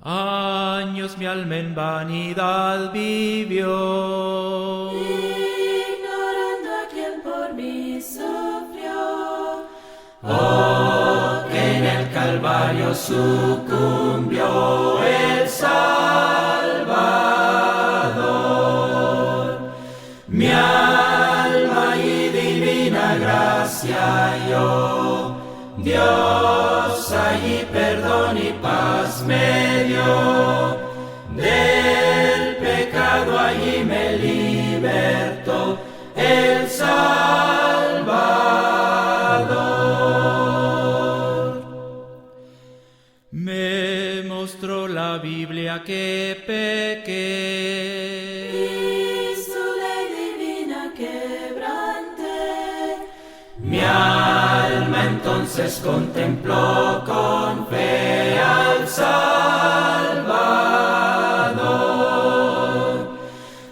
Años mi alma en vanidad vivió, ignorando a quien por mí sufrió. oh, que en el Calvario sucumbió el Salvador. Mi alma y divina gracia halló, Dios allí perdón y paz me dio, del pecado allí me libertó el Salvador. Me mostró la Biblia que pequé, Y su ley divina quebranté. mi alma entonces contempló con fe al Salvador.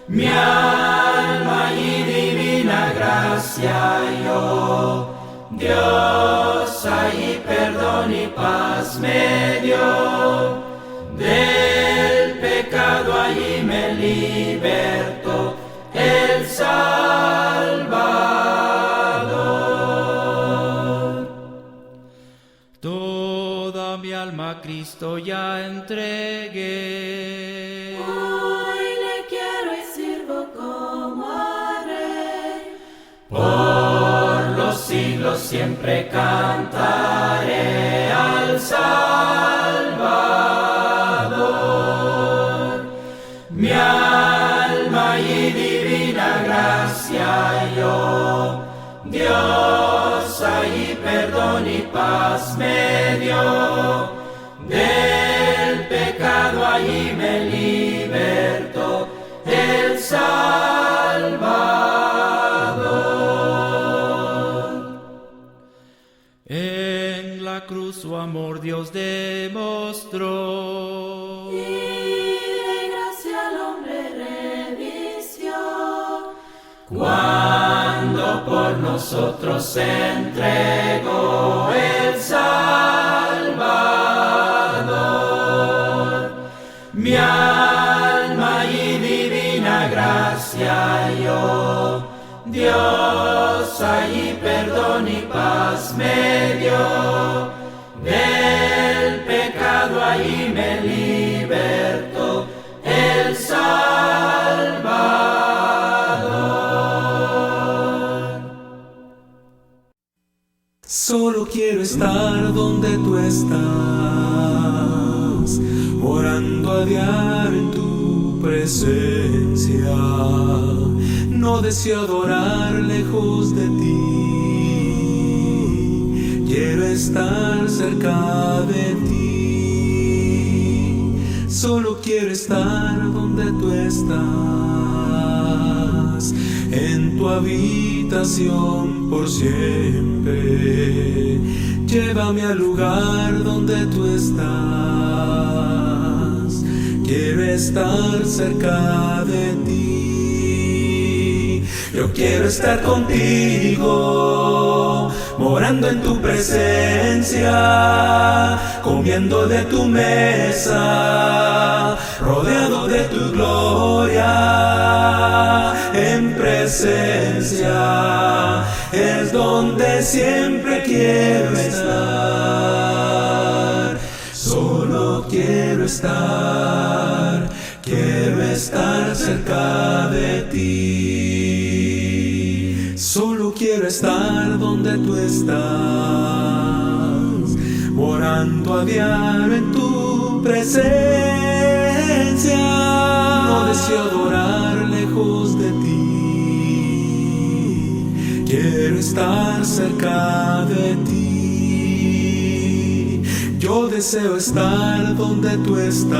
Mi alma y divina gracia halló, Dios allí perdón y paz me dio, del pecado allí me libertó el Salvador. Toda mi alma a Cristo ya entregué, Hoy le quiero y sirvo como a Rey. por los siglos siempre cantaré al Salvador. Mi alma y divina gracia halló, Dios allí perdón y paz me dio, del pecado allí me libertó el Salvador. En la cruz su amor Dios demostró, Y de gracia al hombre revistió. cuando por nosotros se entregó el Salvador. Mi alma y divina gracia halló, Dios allí perdón y paz me dio, del pecado allí me libertó el Salvador. Solo quiero estar donde tú estás, morando a diario en tu presencia. No deseo adorar lejos de ti, quiero estar cerca de ti. Solo quiero estar donde tú estás, en tu habitación por siempre. Llévame al lugar donde tú estás, quiero estar cerca de ti. Yo quiero estar contigo, morando en tu presencia, comiendo de tu mesa, rodeado de tu gloria. En presencia es donde siempre quiero estar. Solo quiero estar cerca de ti. Solo quiero estar donde tú estás, morando a diario en tu presencia. No deseo adorar lejos de ti, quiero estar cerca de ti. Yo deseo estar donde tú estás,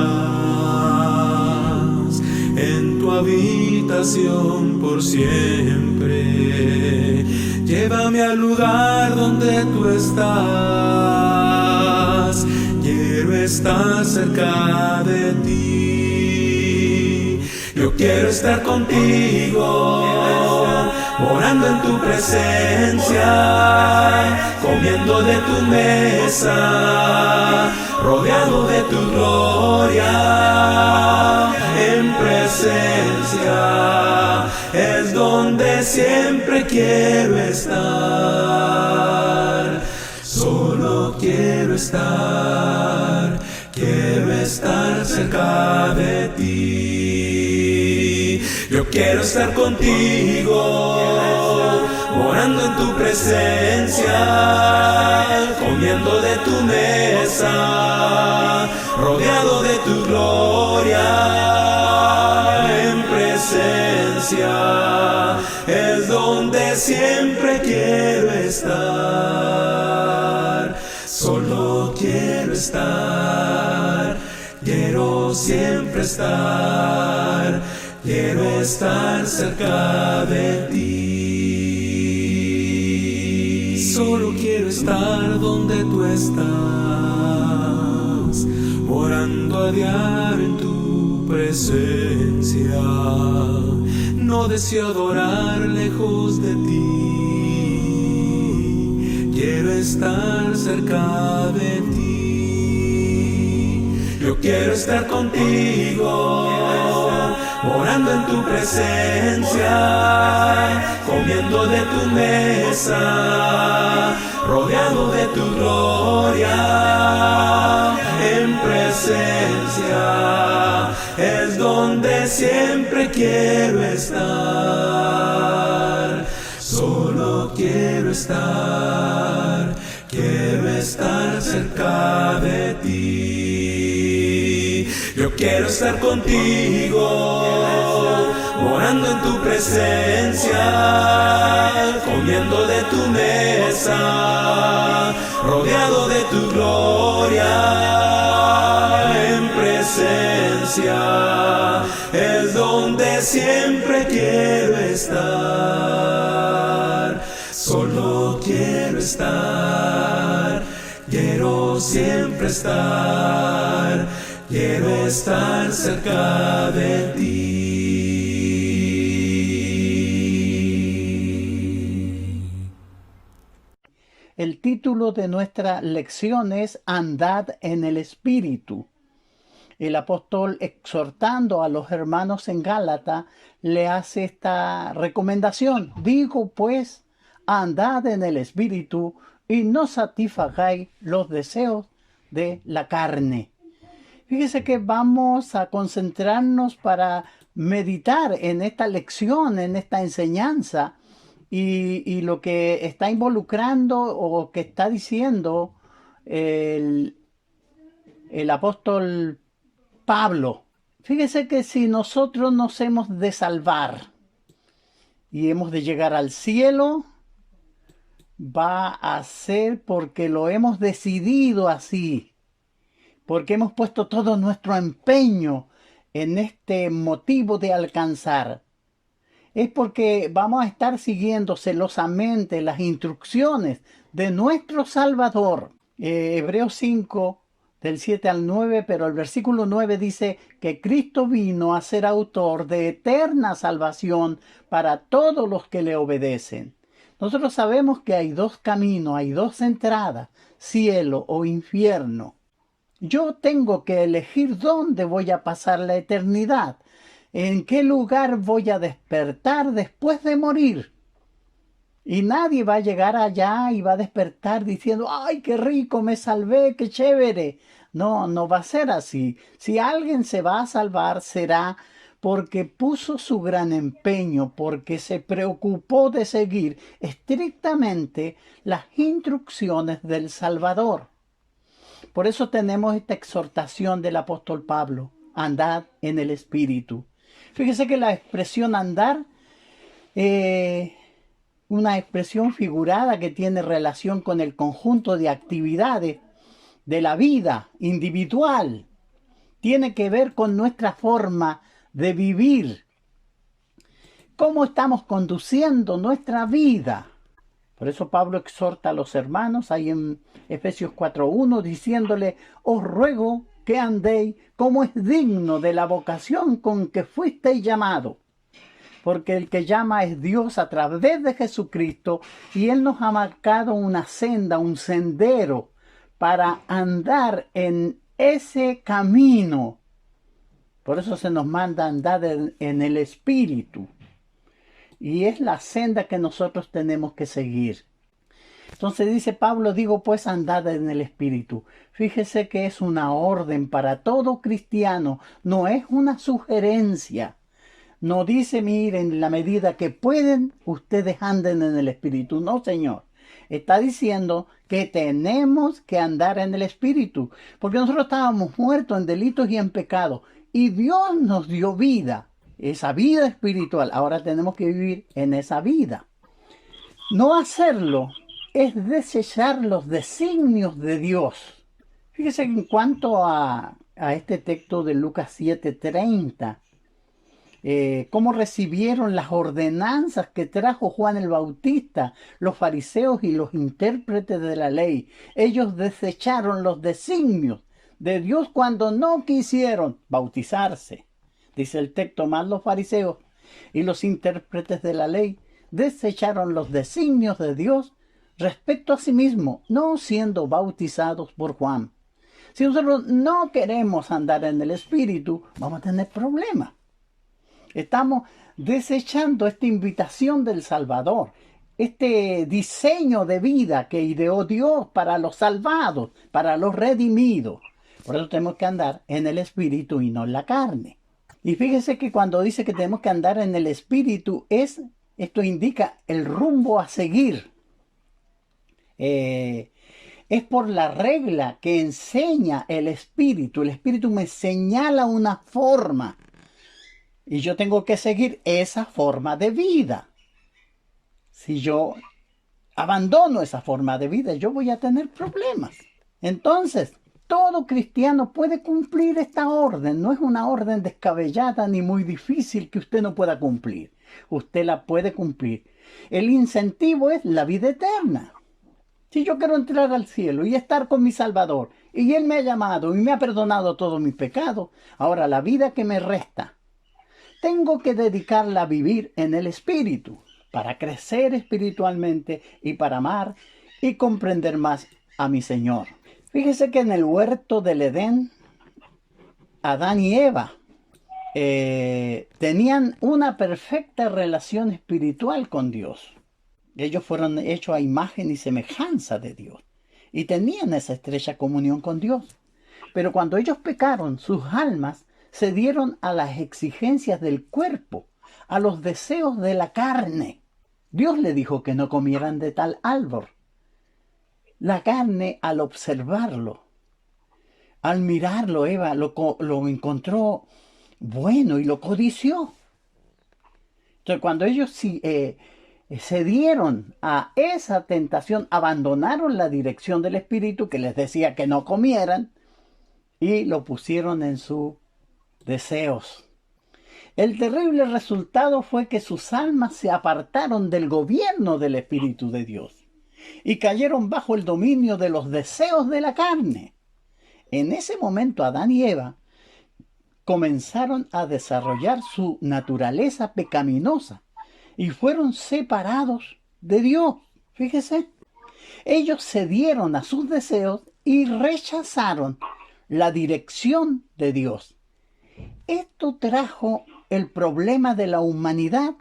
en tu habitación por siempre. Llévame al lugar donde tú estás, quiero estar cerca de ti. Yo quiero estar contigo, morando en tu presencia, comiendo de tu mesa, rodeado de tu gloria. siempre quiero estar. Solo quiero estar cerca de ti. Yo quiero estar contigo, morando en tu presencia, comiendo de tu mesa, rodeado de tu gloria. En presencia es donde siempre quiero estar. Solo quiero estar, quiero siempre estar, quiero estar cerca de ti. Solo quiero estar donde tú estás, morando a diario en tu presencia. No deseo adorar lejos de ti, quiero estar cerca de ti. Yo quiero estar contigo, morando en tu presencia, comiendo de tu mesa, rodeado de tu gloria. En presencia es donde siempre quiero estar. Solo quiero estar cerca de ti. Yo quiero estar contigo, morando en tu presencia, comiendo de tu mesa, rodeado de tu gloria. En presencia es donde siempre quiero estar. Solo quiero estar, quiero siempre estar, quiero estar cerca de ti. El título de nuestra lección es Andad en el Espíritu. El apóstol, exhortando a los hermanos en Gálata, le hace esta recomendación. Digo pues, andad en el Espíritu y no satisfagáis los deseos de la carne. Fíjese que vamos a concentrarnos para meditar en esta lección, en esta enseñanza, y lo que está involucrando o que está diciendo el apóstol Pablo. Fíjese que si nosotros nos hemos de salvar y hemos de llegar al cielo, va a ser porque lo hemos decidido así, porque hemos puesto todo nuestro empeño en este motivo de alcanzar. Es porque vamos a estar siguiendo celosamente las instrucciones de nuestro Salvador. Hebreos 5, del 7 al 9, pero el versículo 9 dice que Cristo vino a ser autor de eterna salvación para todos los que le obedecen. Nosotros sabemos que hay dos caminos, hay dos entradas, cielo o infierno. Yo tengo que elegir dónde voy a pasar la eternidad, en qué lugar voy a despertar después de morir. Y nadie va a llegar allá y va a despertar diciendo, ¡ay, qué rico, me salvé, qué chévere! No, no va a ser así. Si alguien se va a salvar, será porque puso su gran empeño, porque se preocupó de seguir estrictamente las instrucciones del Salvador. Por eso tenemos esta exhortación del apóstol Pablo, andad en el Espíritu. Fíjese que la expresión andar, una expresión figurada que tiene relación con el conjunto de actividades de la vida individual, tiene que ver con nuestra forma de vivir, cómo estamos conduciendo nuestra vida. Por eso Pablo exhorta a los hermanos ahí en Efesios 4:1 diciéndole, os ruego que andéis como es digno de la vocación con que fuisteis llamados. Porque el que llama es Dios a través de Jesucristo y Él nos ha marcado una senda, un sendero para andar en ese camino. Por eso se nos manda andar en el Espíritu. Y es la senda que nosotros tenemos que seguir. Entonces dice Pablo, digo pues andad en el Espíritu. Fíjese que es una orden para todo cristiano, no es una sugerencia. No dice, miren, en la medida que pueden, ustedes anden en el Espíritu. No, Señor. Está diciendo que tenemos que andar en el Espíritu, porque nosotros estábamos muertos en delitos y en pecados, y Dios nos dio vida, esa vida espiritual. Ahora tenemos que vivir en esa vida. No hacerlo es desechar los designios de Dios. Fíjese que en cuanto a este texto de Lucas 7:30, cómo recibieron las ordenanzas que trajo Juan el Bautista, los fariseos y los intérpretes de la ley. Ellos desecharon los designios de Dios cuando no quisieron bautizarse. Dice el texto, más los fariseos y los intérpretes de la ley desecharon los designios de Dios respecto a sí mismo, no siendo bautizados por Juan. Si nosotros no queremos andar en el Espíritu, vamos a tener problemas. Estamos desechando esta invitación del Salvador, este diseño de vida que ideó Dios para los salvados, para los redimidos. Por eso tenemos que andar en el Espíritu y no en la carne. Y fíjese que cuando dice que tenemos que andar en el Espíritu, esto indica el rumbo a seguir. Es por la regla que enseña el Espíritu. El Espíritu me señala una forma. Y yo tengo que seguir esa forma de vida. Si yo abandono esa forma de vida, yo voy a tener problemas. Entonces, todo cristiano puede cumplir esta orden. No es una orden descabellada ni muy difícil que usted no pueda cumplir. Usted la puede cumplir. El incentivo es la vida eterna. Si yo quiero entrar al cielo y estar con mi Salvador, y Él me ha llamado y me ha perdonado todos mis pecados, ahora la vida que me resta, tengo que dedicarla a vivir en el Espíritu, para crecer espiritualmente y para amar y comprender más a mi Señor. Fíjese que en el huerto del Edén, Adán y Eva tenían una perfecta relación espiritual con Dios. Ellos fueron hechos a imagen y semejanza de Dios y tenían esa estrecha comunión con Dios. Pero cuando ellos pecaron, sus almas se dieron a las exigencias del cuerpo, a los deseos de la carne. Dios le dijo que no comieran de tal árbol. La carne, al observarlo, al mirarlo, Eva lo encontró bueno y lo codició. Entonces, cuando ellos se dieron a esa tentación, abandonaron la dirección del Espíritu que les decía que no comieran y lo pusieron en sus deseos. El terrible resultado fue que sus almas se apartaron del gobierno del Espíritu de Dios y cayeron bajo el dominio de los deseos de la carne. En ese momento Adán y Eva comenzaron a desarrollar su naturaleza pecaminosa y fueron separados de Dios. Fíjese, ellos cedieron a sus deseos y rechazaron la dirección de Dios. Esto trajo el problema de la humanidad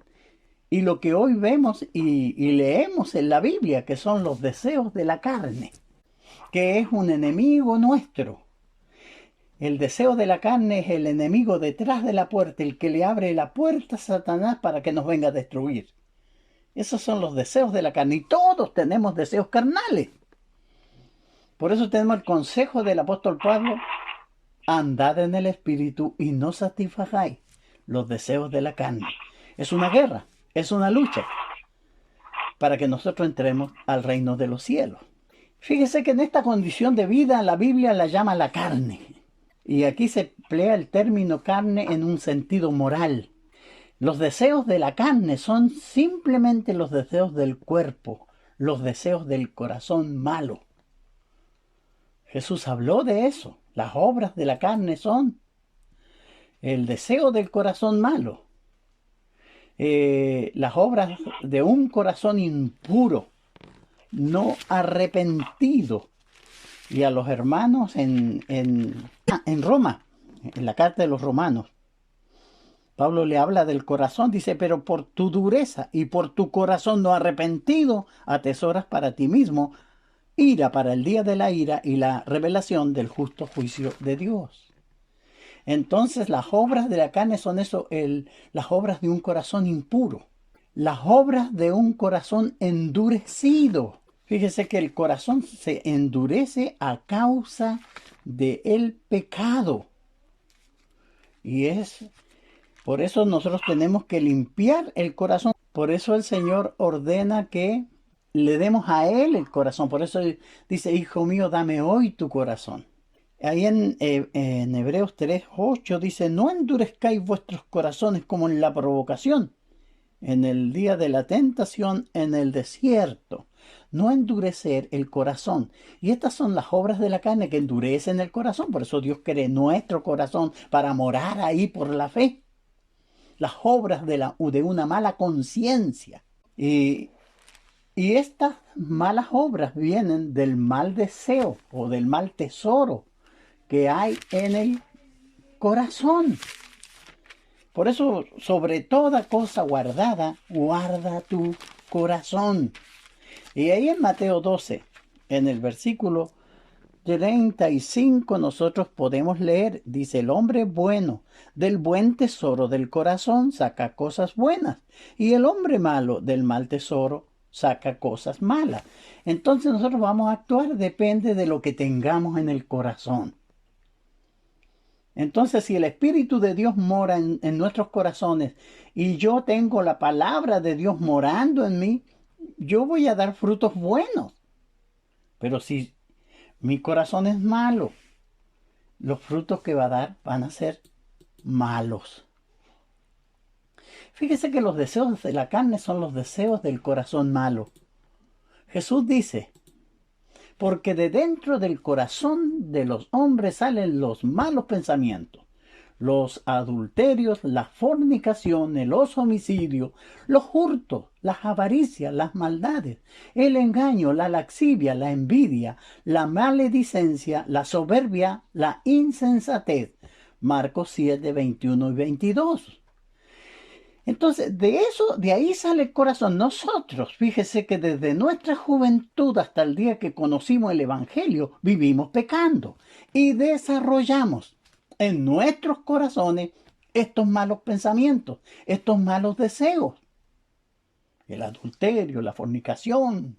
y lo que hoy vemos y leemos en la Biblia, que son los deseos de la carne, que es un enemigo nuestro. El deseo de la carne es el enemigo detrás de la puerta, el que le abre la puerta a Satanás para que nos venga a destruir. Esos son los deseos de la carne y todos tenemos deseos carnales. Por eso tenemos el consejo del apóstol Pablo: andad en el Espíritu y no satisfagáis los deseos de la carne. Es una guerra, es una lucha para que nosotros entremos al reino de los cielos. Fíjese que en esta condición de vida la Biblia la llama la carne. Y aquí se emplea el término carne en un sentido moral. Los deseos de la carne son simplemente los deseos del cuerpo, los deseos del corazón malo. Jesús habló de eso. Las obras de la carne son el deseo del corazón malo, las obras de un corazón impuro, no arrepentido. Y a los hermanos en Roma, en la carta de los romanos, Pablo le habla del corazón, dice, pero por tu dureza y por tu corazón no arrepentido, atesoras para ti mismo ira para el día de la ira y la revelación del justo juicio de Dios. Entonces las obras de la carne son eso, las obras de un corazón impuro, las obras de un corazón endurecido. Fíjese que el corazón se endurece a causa del pecado. Y por eso nosotros tenemos que limpiar el corazón. Por eso el Señor ordena que le demos a Él el corazón. Por eso dice, hijo mío, dame hoy tu corazón. Ahí en Hebreos 3:8 dice, no endurezcáis vuestros corazones como en la provocación, en el día de la tentación en el desierto. No endurecer el corazón. Y estas son las obras de la carne que endurecen el corazón. Por eso Dios quiere nuestro corazón para morar ahí por la fe. Las obras de una mala conciencia. Y estas malas obras vienen del mal deseo o del mal tesoro que hay en el corazón. Por eso, sobre toda cosa guardada, guarda tu corazón. Y ahí en Mateo 12, en el versículo 35, nosotros podemos leer, dice, el hombre bueno del buen tesoro del corazón saca cosas buenas, y el hombre malo del mal tesoro saca cosas malas. Entonces nosotros vamos a actuar, depende de lo que tengamos en el corazón. Entonces, si el Espíritu de Dios mora en nuestros corazones y yo tengo la palabra de Dios morando en mí, yo voy a dar frutos buenos. Pero si mi corazón es malo, los frutos que va a dar van a ser malos. Fíjese que los deseos de la carne son los deseos del corazón malo. Jesús dice, porque de dentro del corazón de los hombres salen los malos pensamientos, los adulterios, las fornicaciones, los homicidios, los hurtos, las avaricias, las maldades, el engaño, la lascivia, la envidia, la maledicencia, la soberbia, la insensatez. Marcos 7, 21 y 22. Entonces, de ahí sale el corazón. Nosotros, fíjese que desde nuestra juventud hasta el día que conocimos el Evangelio, vivimos pecando y desarrollamos en nuestros corazones estos malos pensamientos, estos malos deseos. El adulterio, la fornicación,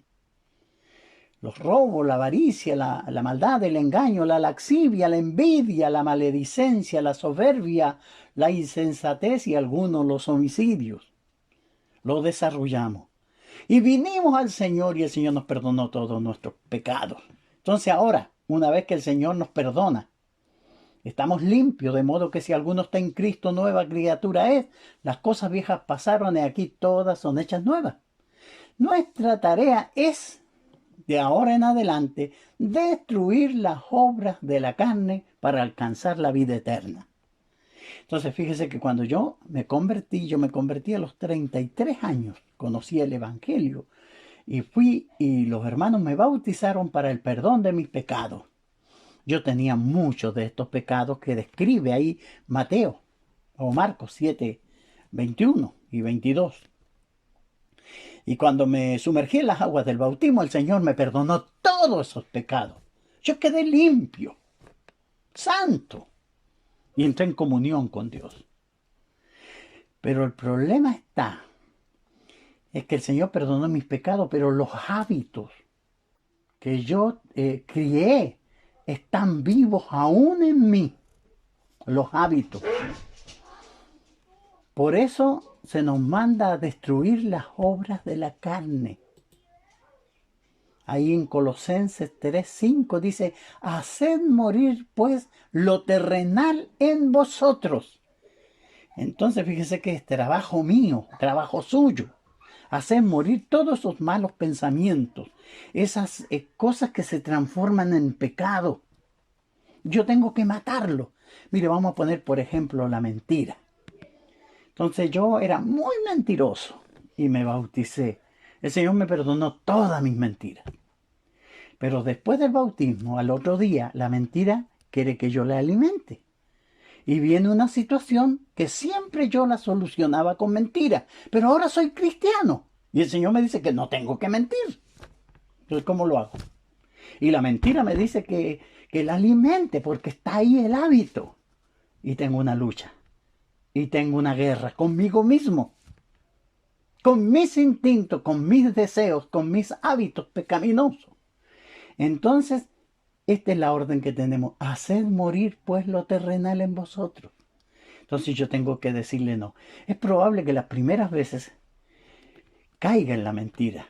los robos, la avaricia, la maldad, el engaño, la lascivia, la envidia, la maledicencia, la soberbia, la insensatez y algunos los homicidios. Lo desarrollamos. Y vinimos al Señor y el Señor nos perdonó todos nuestros pecados. Entonces ahora, una vez que el Señor nos perdona, estamos limpios, de modo que si alguno está en Cristo, nueva criatura es. Las cosas viejas pasaron y aquí todas son hechas nuevas. Nuestra tarea es, de ahora en adelante, destruir las obras de la carne para alcanzar la vida eterna. Entonces, fíjese que cuando yo me convertí a los 33 años, conocí el Evangelio y fui y los hermanos me bautizaron para el perdón de mis pecados. Yo tenía muchos de estos pecados que describe ahí Mateo o Marcos 7, 21 y 22. Y cuando me sumergí en las aguas del bautismo, el Señor me perdonó todos esos pecados. Yo quedé limpio, santo, y entré en comunión con Dios. Pero el problema es que el Señor perdonó mis pecados, pero los hábitos que yo crié están vivos aún en mí. Los hábitos. Por eso se nos manda a destruir las obras de la carne. Ahí en Colosenses 3:5 dice, haced morir pues lo terrenal en vosotros. Entonces fíjese que es trabajo mío, trabajo suyo. Hacer morir todos esos malos pensamientos, esas cosas que se transforman en pecado. Yo tengo que matarlo. Mire, vamos a poner por ejemplo la mentira. Entonces yo era muy mentiroso y me bauticé. El Señor me perdonó todas mis mentiras. Pero después del bautismo, al otro día, la mentira quiere que yo la alimente. Y viene una situación que siempre yo la solucionaba con mentira, pero ahora soy cristiano. Y el Señor me dice que no tengo que mentir. Entonces, ¿cómo lo hago? Y la mentira me dice que la alimente porque está ahí el hábito. Y tengo una lucha. Y tengo una guerra conmigo mismo. Con mis instintos, con mis deseos, con mis hábitos pecaminosos. Entonces, esta es la orden que tenemos. Haced morir pues lo terrenal en vosotros. Entonces yo tengo que decirle no. Es probable que las primeras veces caiga en la mentira.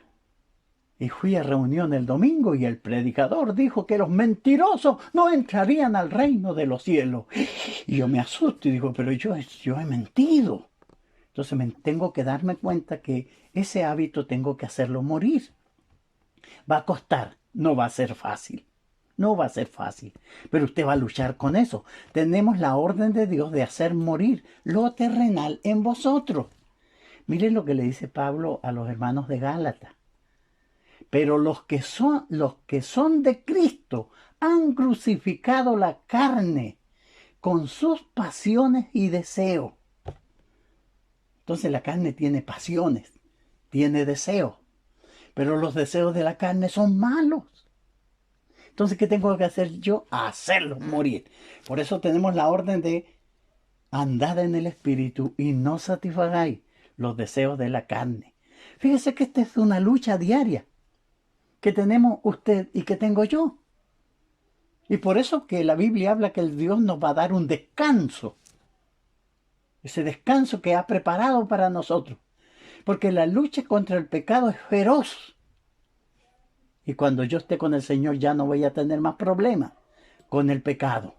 Y fui a reunión el domingo y el predicador dijo que los mentirosos no entrarían al reino de los cielos. Y yo me asusto y digo, pero yo he mentido. Entonces tengo que darme cuenta que ese hábito tengo que hacerlo morir. Va a costar, no va a ser fácil. No va a ser fácil, pero usted va a luchar con eso. Tenemos la orden de Dios de hacer morir lo terrenal en vosotros. Miren lo que le dice Pablo a los hermanos de Gálatas. Pero los que son de Cristo han crucificado la carne con sus pasiones y deseos. Entonces la carne tiene pasiones, tiene deseos, pero los deseos de la carne son malos. Entonces, ¿qué tengo que hacer yo? Hacerlos morir. Por eso tenemos la orden de andar en el Espíritu y no satisfagáis los deseos de la carne. Fíjese que esta es una lucha diaria que tenemos usted y que tengo yo. Y por eso que la Biblia habla que el Dios nos va a dar un descanso. Ese descanso que ha preparado para nosotros. Porque la lucha contra el pecado es feroz. Y cuando yo esté con el Señor ya no voy a tener más problemas con el pecado.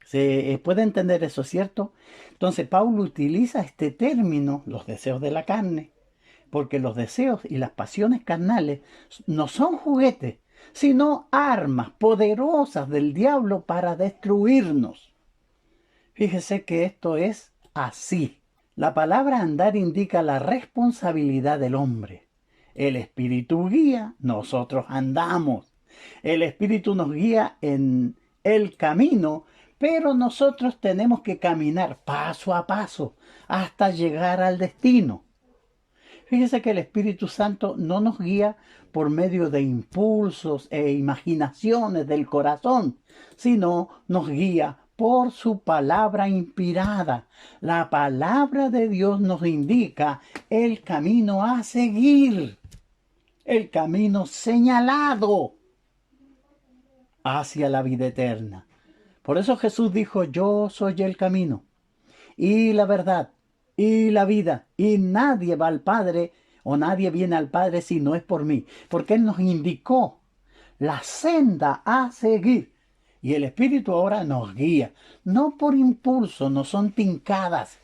¿Se puede entender eso, cierto? Entonces Pablo utiliza este término, los deseos de la carne, porque los deseos y las pasiones carnales no son juguetes, sino armas poderosas del diablo para destruirnos. Fíjese que esto es así. La palabra andar indica la responsabilidad del hombre. El Espíritu guía, nosotros andamos. El Espíritu nos guía en el camino, pero nosotros tenemos que caminar paso a paso hasta llegar al destino. Fíjese que el Espíritu Santo no nos guía por medio de impulsos e imaginaciones del corazón, sino nos guía por su palabra inspirada. La palabra de Dios nos indica el camino a seguir. El camino señalado hacia la vida eterna. Por eso Jesús dijo, yo soy el camino y la verdad y la vida, y nadie va al Padre o nadie viene al Padre si no es por mí, porque Él nos indicó la senda a seguir. Y el Espíritu ahora nos guía, no por impulso, no son tincadas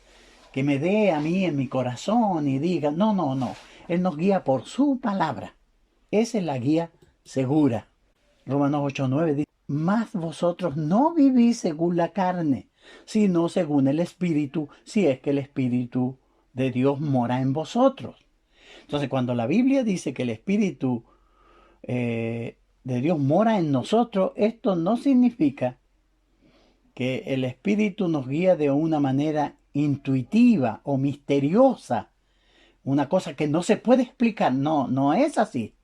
que me dé a mí en mi corazón y diga, no. Él nos guía por su palabra. Esa es la guía segura. Romanos 8:9 dice, mas vosotros no vivís según la carne, sino según el Espíritu, si es que el Espíritu de Dios mora en vosotros. Entonces, cuando la Biblia dice que el Espíritu de Dios mora en nosotros, esto no significa que el Espíritu nos guía de una manera intuitiva o misteriosa, una cosa que no se puede explicar. No es así.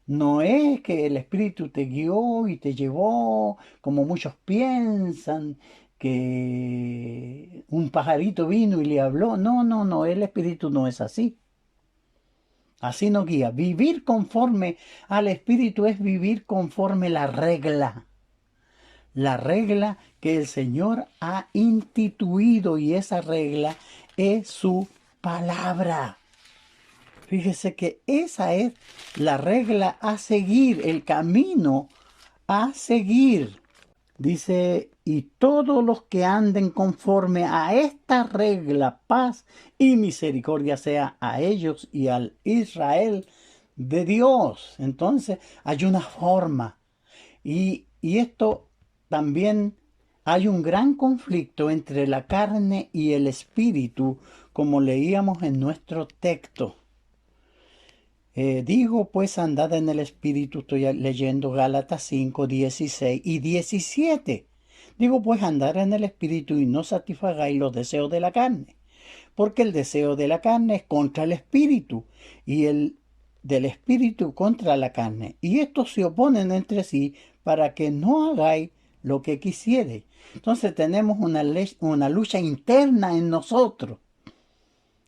No es que el Espíritu te guió y te llevó, como muchos piensan, que un pajarito vino y le habló. No, el Espíritu no es así. Así nos guía. Vivir conforme al Espíritu es vivir conforme la regla. La regla que el Señor ha instituido, y esa regla es su palabra. Fíjese que esa es la regla a seguir, el camino a seguir. Dice, y todos los que anden conforme a esta regla, paz y misericordia sea a ellos y al Israel de Dios. Entonces hay una forma. Y esto también hay un gran conflicto entre la carne y el espíritu, como leíamos en nuestro texto. Digo, pues, andad en el Espíritu, estoy leyendo Gálatas 5, 16 y 17. Digo pues andar en el Espíritu y no satisfagáis los deseos de la carne, porque el deseo de la carne es contra el Espíritu y el del Espíritu contra la carne, y estos se oponen entre sí para que no hagáis lo que quisierais. Entonces tenemos una lucha interna en nosotros,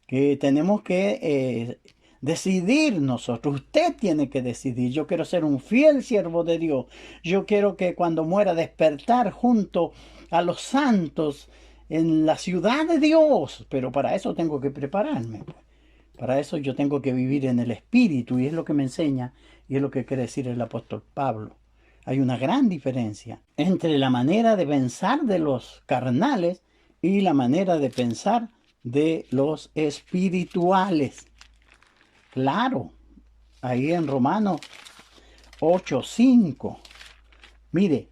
que tenemos que decidir nosotros. Usted tiene que decidir. Yo quiero ser un fiel siervo de Dios. Yo quiero que cuando muera despertar junto a los santos en la ciudad de Dios. Pero para eso tengo que prepararme. Para eso yo tengo que vivir en el Espíritu, y es lo que me enseña y es lo que quiere decir el apóstol Pablo. Hay una gran diferencia entre la manera de pensar de los carnales y la manera de pensar de los espirituales. Claro, ahí en Romanos 8:5. Mire,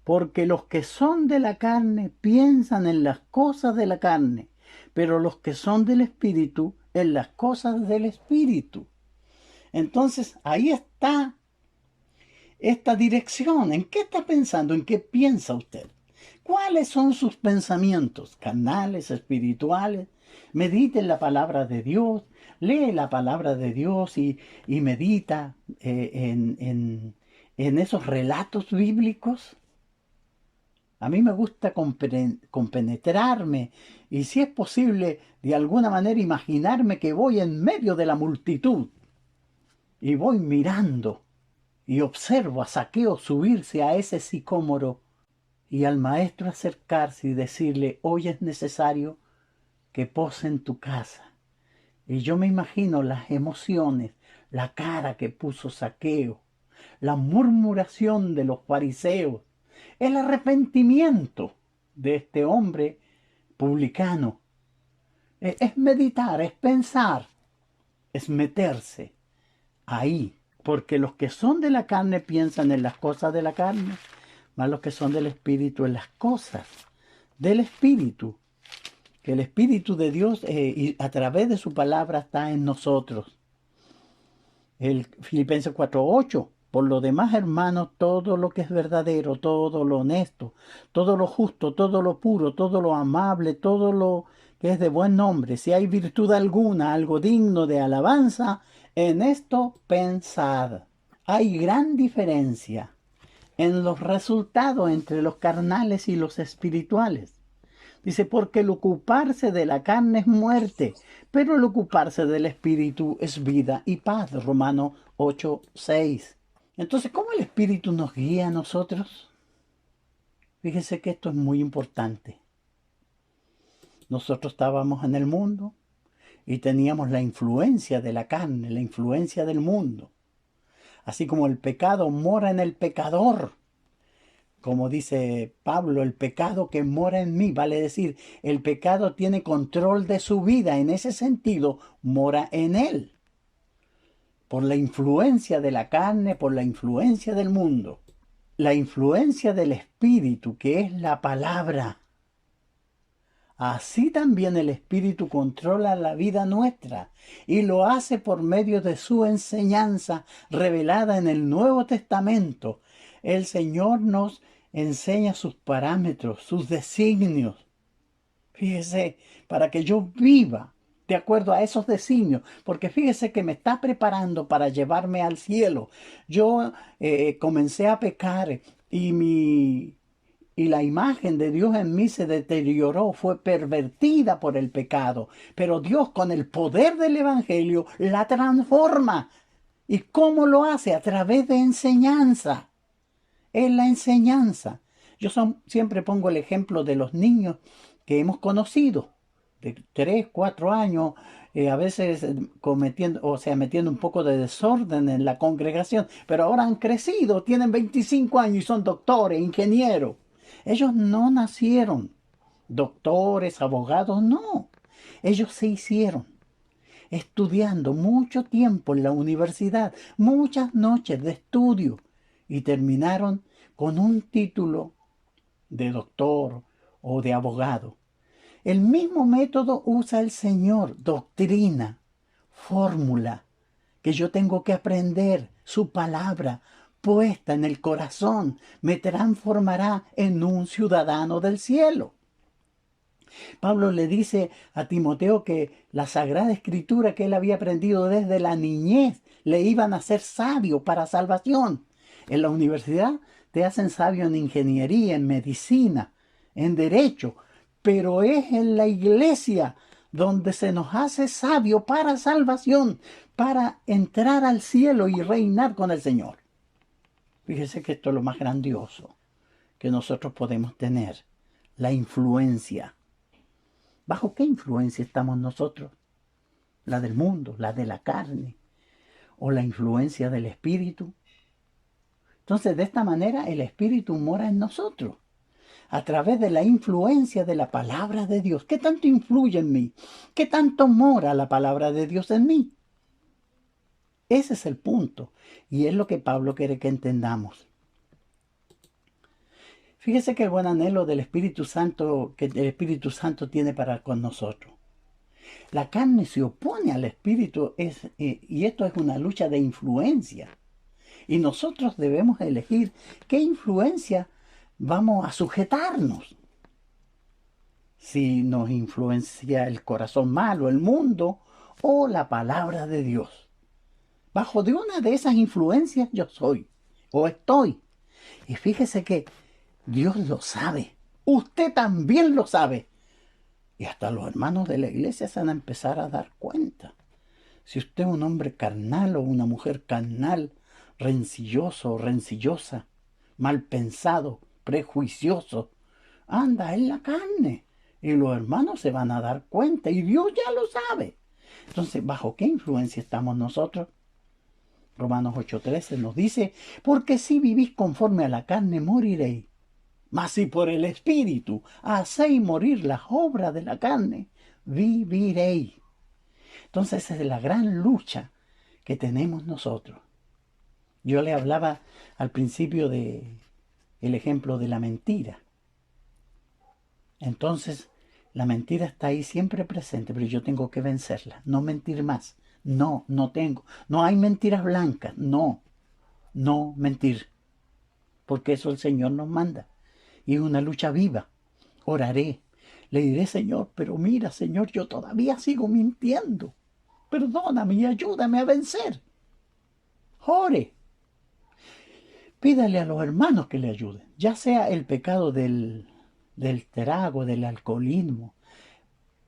porque los que son de la carne piensan en las cosas de la carne, pero los que son del Espíritu en las cosas del Espíritu. Entonces, ahí está esta dirección. ¿En qué está pensando? ¿En qué piensa usted? ¿Cuáles son sus pensamientos? ¿Carnales, espirituales? Medite en la palabra de Dios, lee la palabra de Dios y medita en esos relatos bíblicos. A mí me gusta compenetrarme y, si es posible, de alguna manera imaginarme que voy en medio de la multitud y voy mirando y observo a Zaqueo subirse a ese sicómoro y al maestro acercarse y decirle: hoy es necesario que pose en tu casa. Y yo me imagino las emociones, la cara que puso Zaqueo, la murmuración de los fariseos, el arrepentimiento de este hombre publicano. Es meditar, es pensar, es meterse ahí. Porque los que son de la carne piensan en las cosas de la carne, más los que son del Espíritu en las cosas del Espíritu. Que el Espíritu de Dios y a través de su palabra está en nosotros. El Filipenses 4:8. Por lo demás, hermanos, todo lo que es verdadero, todo lo honesto, todo lo justo, todo lo puro, todo lo amable, todo lo que es de buen nombre, si hay virtud alguna, algo digno de alabanza, en esto pensad. Hay gran diferencia en los resultados entre los carnales y los espirituales. Dice, porque el ocuparse de la carne es muerte, pero el ocuparse del Espíritu es vida y paz. Romanos 8:6. Entonces, ¿cómo el Espíritu nos guía a nosotros? Fíjese que esto es muy importante. Nosotros estábamos en el mundo y teníamos la influencia de la carne, la influencia del mundo. Así como el pecado mora en el pecador. Como dice Pablo, el pecado que mora en mí, vale decir, el pecado tiene control de su vida. En ese sentido, mora en él. Por la influencia de la carne, por la influencia del mundo. La influencia del Espíritu, que es la palabra. Así también el Espíritu controla la vida nuestra y lo hace por medio de su enseñanza revelada en el Nuevo Testamento. El Señor nos enseña sus parámetros, sus designios. Fíjese, para que yo viva de acuerdo a esos designios, porque fíjese que me está preparando para llevarme al cielo. Yo comencé a pecar y la imagen de Dios en mí se deterioró, fue pervertida por el pecado. Pero Dios, con el poder del Evangelio, la transforma. ¿Y cómo lo hace? A través de enseñanza. Es la enseñanza. Yo siempre pongo el ejemplo de los niños que hemos conocido, de 3, 4 años, a veces metiendo un poco de desorden en la congregación, pero ahora han crecido, tienen 25 años y son doctores, ingenieros. Ellos no nacieron doctores, abogados, no. Ellos se hicieron estudiando mucho tiempo en la universidad, muchas noches de estudio, y terminaron con un título de doctor o de abogado. El mismo método usa el Señor, doctrina, fórmula, que yo tengo que aprender, su palabra, puesta en el corazón me transformará en un ciudadano del cielo. Pablo le dice a Timoteo que la Sagrada Escritura que él había aprendido desde la niñez le iban a hacer sabio para salvación. En la universidad te hacen sabio en ingeniería, en medicina, en derecho, pero es en la iglesia donde se nos hace sabio para salvación, para entrar al cielo y reinar con el Señor. Fíjese que esto es lo más grandioso que nosotros podemos tener, la influencia. ¿Bajo qué influencia estamos nosotros? ¿La del mundo, la de la carne o la influencia del Espíritu? Entonces, de esta manera, el Espíritu mora en nosotros, a través de la influencia de la palabra de Dios. ¿Qué tanto influye en mí? ¿Qué tanto mora la palabra de Dios en mí? Ese es el punto, y es lo que Pablo quiere que entendamos. Fíjese que el buen anhelo del Espíritu Santo, que el Espíritu Santo tiene para con nosotros. La carne se opone al Espíritu, y esto es una lucha de influencia. Y nosotros debemos elegir qué influencia vamos a sujetarnos. Si nos influencia el corazón malo, el mundo, o la palabra de Dios. Bajo de una de esas influencias yo soy, o estoy. Y fíjese que Dios lo sabe. Usted también lo sabe. Y hasta los hermanos de la iglesia se van a empezar a dar cuenta. Si usted es un hombre carnal o una mujer carnal, rencilloso o rencillosa, mal pensado, prejuicioso, anda en la carne. Y los hermanos se van a dar cuenta y Dios ya lo sabe. Entonces, ¿bajo qué influencia estamos nosotros? Romanos 8:13 nos dice, porque si vivís conforme a la carne, moriréis. Mas si por el Espíritu hacéis morir las obras de la carne, viviréis. Entonces, esa es la gran lucha que tenemos nosotros. Yo le hablaba al principio de el ejemplo de la mentira. Entonces, la mentira está ahí siempre presente, pero yo tengo que vencerla, no mentir más. No tengo. No hay mentiras blancas. No mentir. Porque eso el Señor nos manda. Y es una lucha viva. Oraré. Le diré, Señor, pero mira, Señor, yo todavía sigo mintiendo. Perdóname y ayúdame a vencer. Ore. Pídale a los hermanos que le ayuden. Ya sea el pecado del trago, del alcoholismo,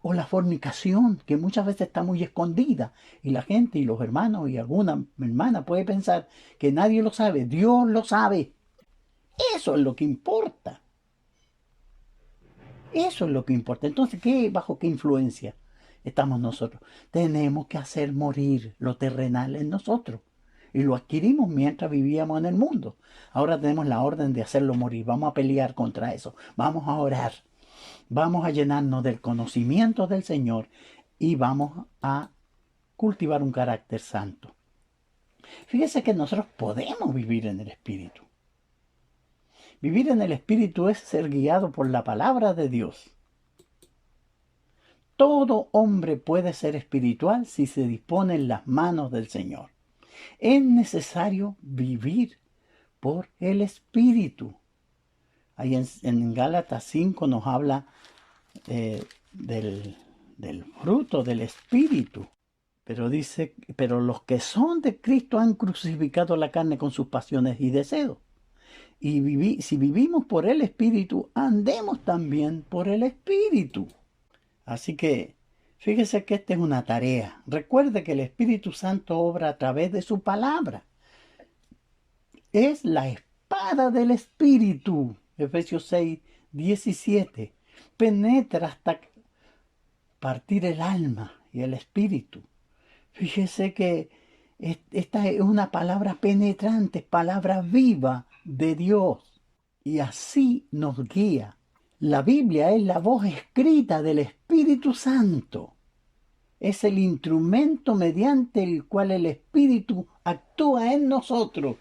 o la fornicación, que muchas veces está muy escondida. Y la gente y los hermanos y alguna hermana puede pensar que nadie lo sabe. Dios lo sabe. Eso es lo que importa. Eso es lo que importa. Entonces, ¿bajo qué influencia estamos nosotros? Tenemos que hacer morir lo terrenal en nosotros. Y lo adquirimos mientras vivíamos en el mundo. Ahora tenemos la orden de hacerlo morir. Vamos a pelear contra eso. Vamos a orar. Vamos a llenarnos del conocimiento del Señor y vamos a cultivar un carácter santo. Fíjese que nosotros podemos vivir en el Espíritu. Vivir en el Espíritu es ser guiado por la palabra de Dios. Todo hombre puede ser espiritual si se dispone en las manos del Señor. Es necesario vivir por el Espíritu. Ahí en Gálatas 5 nos habla del fruto del Espíritu. Pero dice, pero los que son de Cristo han crucificado la carne con sus pasiones y deseos. Y si vivimos por el Espíritu, andemos también por el Espíritu. Así que, fíjese que esta es una tarea. Recuerde que el Espíritu Santo obra a través de su palabra. Es la espada del Espíritu. Efesios 6:17. Penetra hasta partir el alma y el espíritu. Fíjese que esta es una palabra penetrante, palabra viva de Dios. Y así nos guía. La Biblia es la voz escrita del Espíritu Santo. Es el instrumento mediante el cual el Espíritu actúa en nosotros.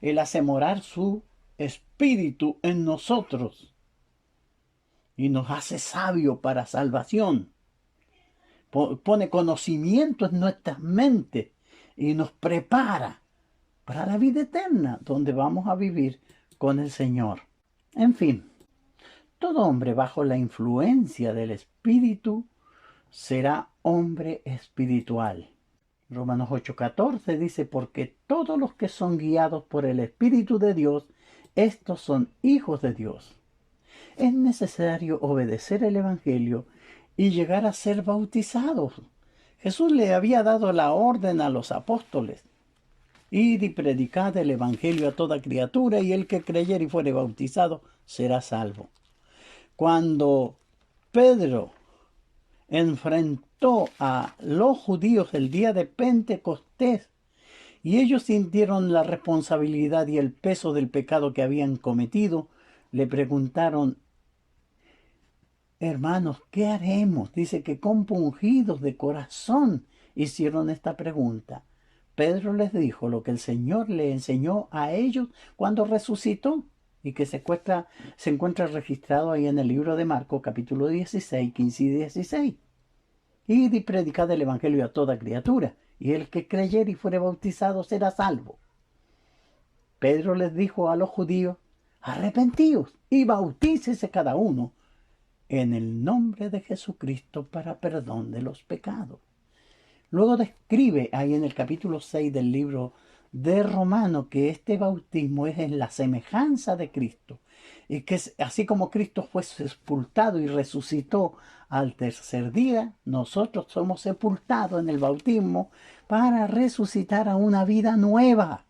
Él hace morar su Espíritu en nosotros y nos hace sabio para salvación. Pone conocimiento en nuestras mentes y nos prepara para la vida eterna, donde vamos a vivir con el Señor. En fin, todo hombre bajo la influencia del Espíritu será hombre espiritual. Romanos 8:14 dice, porque todos los que son guiados por el Espíritu de Dios, estos son hijos de Dios. Es necesario obedecer el Evangelio y llegar a ser bautizados. Jesús le había dado la orden a los apóstoles: id y predicad el Evangelio a toda criatura, y el que creyere y fuere bautizado será salvo. Cuando Pedro enfrentó a los judíos el día de Pentecostés, y ellos sintieron la responsabilidad y el peso del pecado que habían cometido, le preguntaron: hermanos, ¿qué haremos? Dice que compungidos de corazón hicieron esta pregunta. Pedro les dijo lo que el Señor le enseñó a ellos cuando resucitó, y que se encuentra registrado ahí en el libro de Marcos, capítulo 16, 15 y 16. Id y predicad el Evangelio a toda criatura, y el que creyere y fuere bautizado será salvo. Pedro les dijo a los judíos: arrepentíos y bautícese cada uno en el nombre de Jesucristo para perdón de los pecados. Luego describe ahí en el capítulo 6 del libro de Romanos que este bautismo es en la semejanza de Cristo, y que así como Cristo fue sepultado y resucitó al tercer día, nosotros somos sepultados en el bautismo para resucitar a una vida nueva.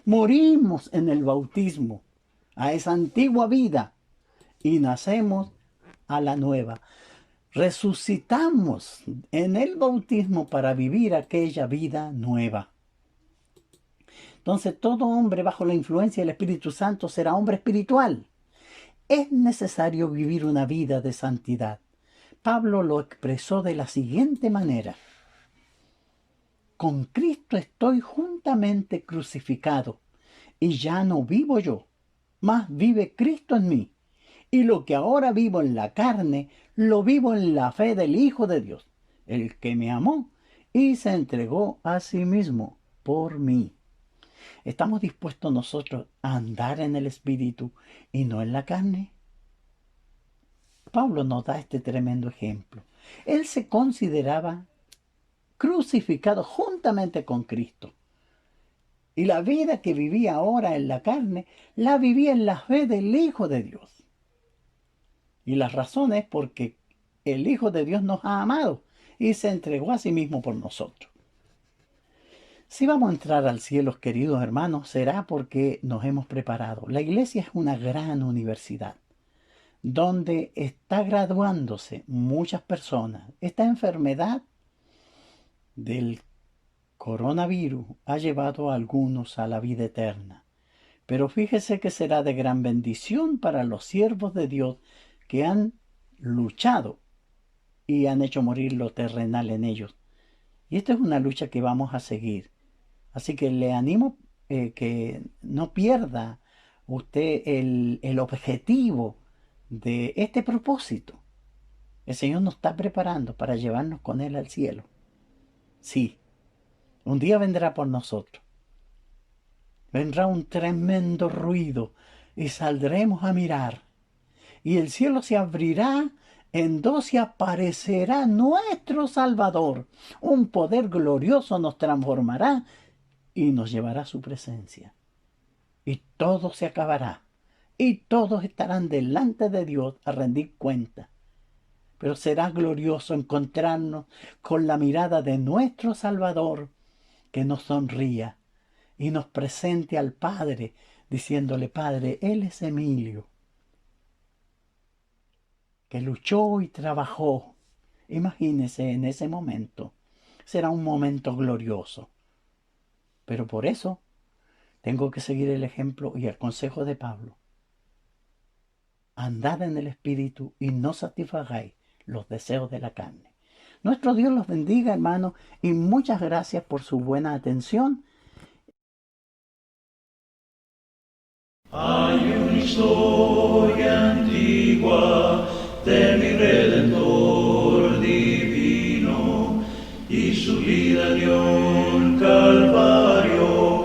Morimos en el bautismo a esa antigua vida y nacemos a la nueva. Resucitamos en el bautismo para vivir aquella vida nueva. Entonces, todo hombre bajo la influencia del Espíritu Santo será hombre espiritual. Es necesario vivir una vida de santidad. Pablo lo expresó de la siguiente manera: con Cristo estoy juntamente crucificado, y ya no vivo yo, mas vive Cristo en mí. Y lo que ahora vivo en la carne, lo vivo en la fe del Hijo de Dios, el que me amó y se entregó a sí mismo por mí. ¿Estamos dispuestos nosotros a andar en el Espíritu y no en la carne? Pablo nos da este tremendo ejemplo. Él se consideraba crucificado juntamente con Cristo. Y la vida que vivía ahora en la carne, la vivía en la fe del Hijo de Dios. Y la razón es porque el Hijo de Dios nos ha amado y se entregó a sí mismo por nosotros. Si vamos a entrar al cielo, queridos hermanos, será porque nos hemos preparado. La iglesia es una gran universidad donde está graduándose muchas personas. Esta enfermedad del coronavirus ha llevado a algunos a la vida eterna. Pero fíjese que será de gran bendición para los siervos de Dios que han luchado y han hecho morir lo terrenal en ellos. Y esta es una lucha que vamos a seguir. Así que le animo que no pierda usted el objetivo de este propósito. El Señor nos está preparando para llevarnos con Él al cielo. Sí, un día vendrá por nosotros. Vendrá un tremendo ruido y saldremos a mirar. Y el cielo se abrirá en dos y aparecerá nuestro Salvador. Un poder glorioso nos transformará y nos llevará a su presencia. Y todo se acabará. Y todos estarán delante de Dios a rendir cuenta. Pero será glorioso encontrarnos con la mirada de nuestro Salvador, que nos sonría y nos presente al Padre, diciéndole: Padre, Él es Emilio, que luchó y trabajó. Imagínese en ese momento. Será un momento glorioso. Pero por eso tengo que seguir el ejemplo y el consejo de Pablo. Andad en el Espíritu y no satisfagáis los deseos de la carne. Nuestro Dios los bendiga, hermanos, y muchas gracias por su buena atención. Hay una historia antigua de mi Redentor divino, y su vida dio en Calvario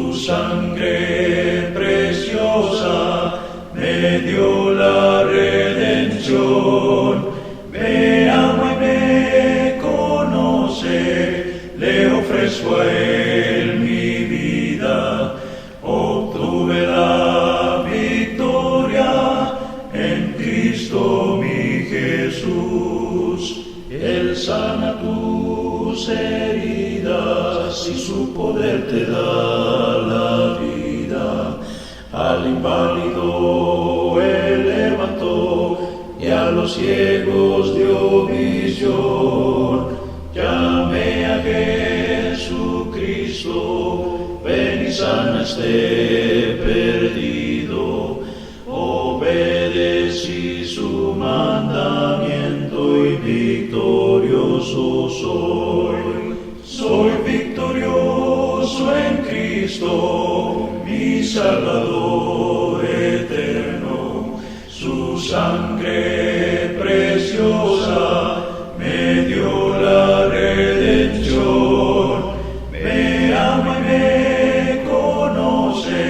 Su sangre preciosa me dio la redención. Me ama y me conoce, le ofrezco a Él mi vida. Obtuve la victoria en Cristo mi Jesús. Él sana tus heridas y su poder te da la vida. Al inválido Él levantó y a los ciegos dio visión. Llame a Jesucristo, ven y sana este perdido. Obedecí su mandamiento y victorioso soy. Soy victorioso en Cristo, mi Salvador eterno. Su sangre preciosa me dio la redención. Me ama y me conoce,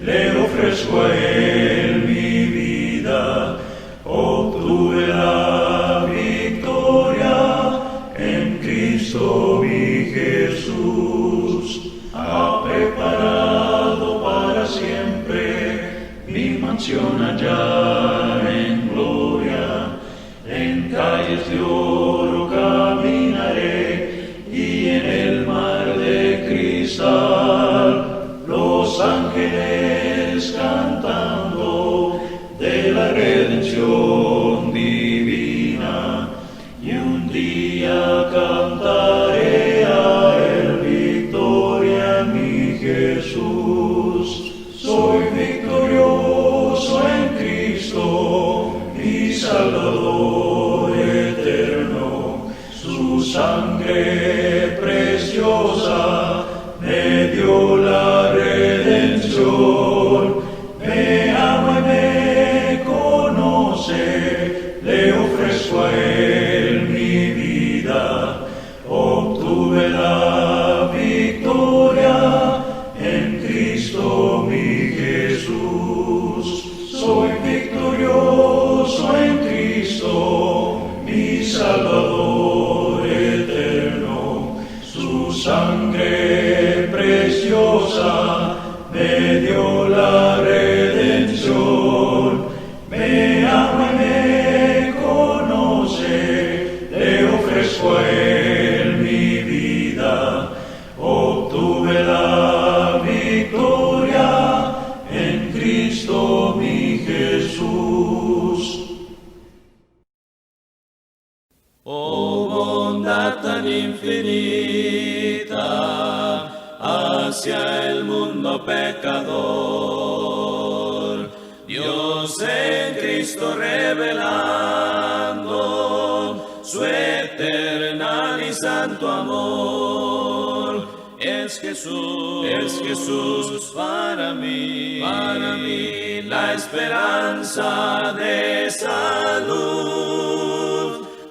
le ofrezco a Él mi vida. Obtuve la victoria en Cristo mi Jesús. Ha preparado para siempre mi mansión allá en gloria. En calles de oro caminaré y en el mar de cristal los ángeles cantando de la redención divina. Y un día cantaré a Él victoria en mi Jesús. Soy victorioso en Cristo, mi Salvador eterno. Su sangre preciosa me dio la redención. Me ama y me conoce, le ofrezco a Él mi vida. Obtuve la victoria en Cristo mi Jesús. Soy victorioso en Cristo, mi Salvador eterno. Su sangre preciosa me dio la redención. Me ama y me conoce, le ofrezco a Él mi vida. Obtuve la victoria en Cristo mi Jesús. Oh bondad tan infinita hacia el mundo pecador, Dios en Cristo revelando su eternal y santo amor. Es Jesús para mí la esperanza de salud.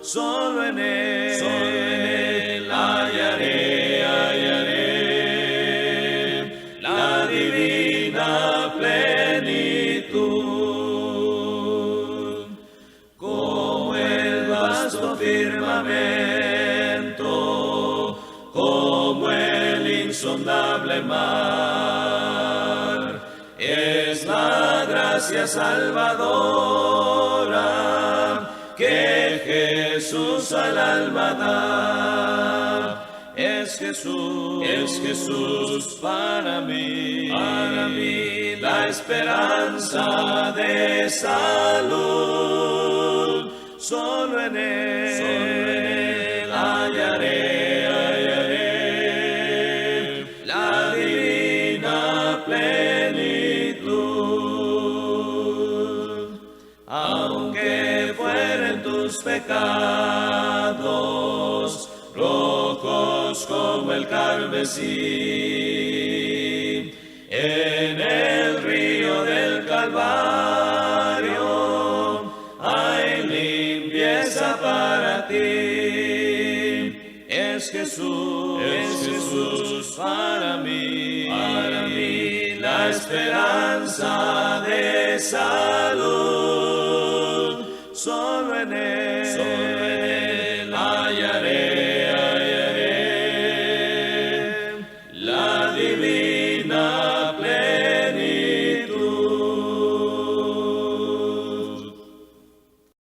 Solo en Él hallaré la divina plenitud. Como el vasto firmamento, como el insondable mar, es la gracia salvadora que Jesús al alma da. Es Jesús para mí la esperanza de salud. Solo en Él hallaré la divina plenitud. Aunque fueren tus pecados rojos como el carmesí, en el río del Calvario hay limpieza para ti. Es Jesús para mí esperanza de salud.